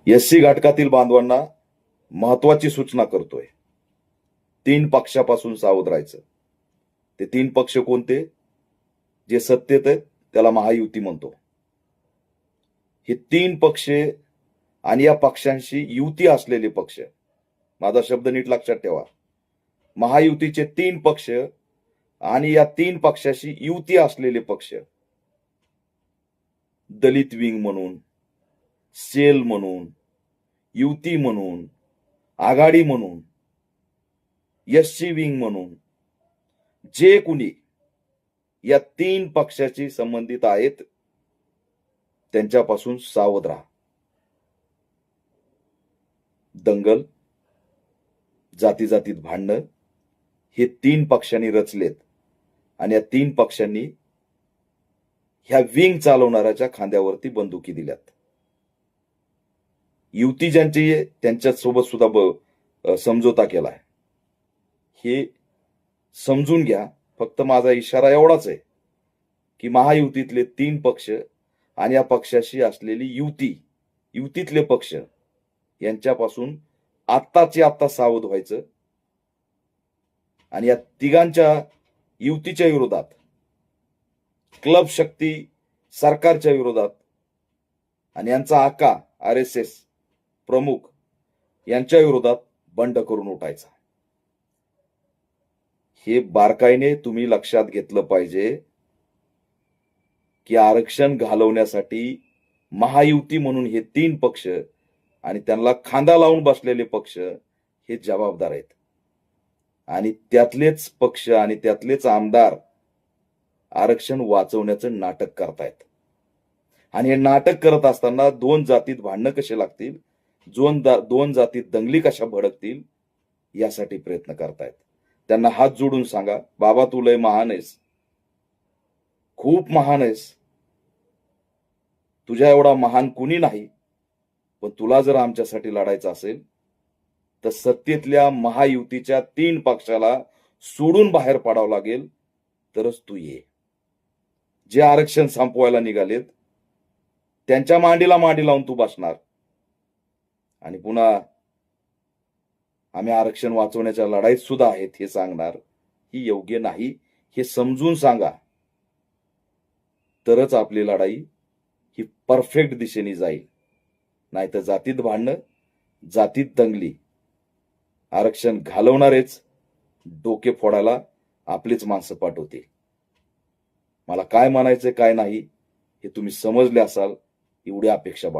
SC घटकातील बांधवांना महत्वाची सूचना करतोय. 3 पक्षापासून सावध राहायचं. ते 3 पक्ष कोणते? जे सत्तेत आहेत त्याला महायुती म्हणतो. हे 3 पक्ष आणि या पक्षांशी युती असलेले पक्ष, माझा शब्द नीट लक्षात ठेवा. महायुतीचे 3 पक्ष आणि या 3 पक्षाशी युती असलेले पक्ष, दलित विंग म्हणून, सेल म्हणून, युती म्हणून, आघाडी म्हणून, एससी विंग म्हणून, जे कुणी या 3 पक्षाशी संबंधित आहेत त्यांच्यापासून सावध राहा. दंगल, जाती जातीत भांडणं हे 3 पक्षांनी रचलेत आणि या 3 पक्षांनी ह्या विंग चालवणाऱ्याच्या खांद्यावरती बंदुकी दिल्यात. युती ज्यांची आहे त्यांच्यासोबत सुद्धा समझोता केलाय. हे समजून घ्या. फक्त माझा इशारा एवढाच आहे की महायुतीतले 3 पक्ष आणि या पक्षाशी असलेली युतीतले पक्ष यांच्यापासून आत्ताची आत्ता सावध व्हायचं आणि या तिघांच्या युतीच्या विरोधात, क्लब शक्ती सरकारच्या विरोधात आणि यांचा आका RSS प्रमुख यांच्या विरोधात बंड करून उठायचा. हे बारकाईने तुम्ही लक्षात घेतलं पाहिजे की आरक्षण घालवण्यासाठी महायुती म्हणून हे 3 पक्ष आणि त्यांना खांदा लावून बसलेले पक्ष हे जबाबदार आहेत. आणि त्यातलेच पक्ष आणि त्यातलेच आमदार आरक्षण वाचवण्याचं नाटक करतायत. आणि हे नाटक करत असताना 2 जातीत भांडणं कसे लागतील, 2 जातीत दंगली कशा भडकतील यासाठी प्रयत्न करतायत. त्यांना हात जोडून सांगा, बाबा तू लय महान आहेस, खूप महान आहेस, तुझ्या एवढा महान कुणी नाही. पण तुला जर आमच्यासाठी लढायचं असेल तर सत्तेतल्या महायुतीच्या 3 पक्षाला सोडून बाहेर पडावं लागेल, तरच तू ये. जे आरक्षण संपवायला निघालेत त्यांच्या मांडीला मांडी लावून तू बसणार आणि पुन्हा आम्ही आरक्षण वाचवण्याच्या लढाईत सुद्धा आहेत हे सांगणार. ही योग्य नाही. हे समजून सांगा, तरच आपली लढाई ही परफेक्ट दिशेने जाईल. नाहीतर जातीत भांडणं, जातीत दंगली, आरक्षण घालवणारेच डोके फोडायला आपलीच माणसं पाठवतील. मला काय म्हणायचंय काय नाही हे तुम्ही समजले असाल एवढी अपेक्षा बाळगतो.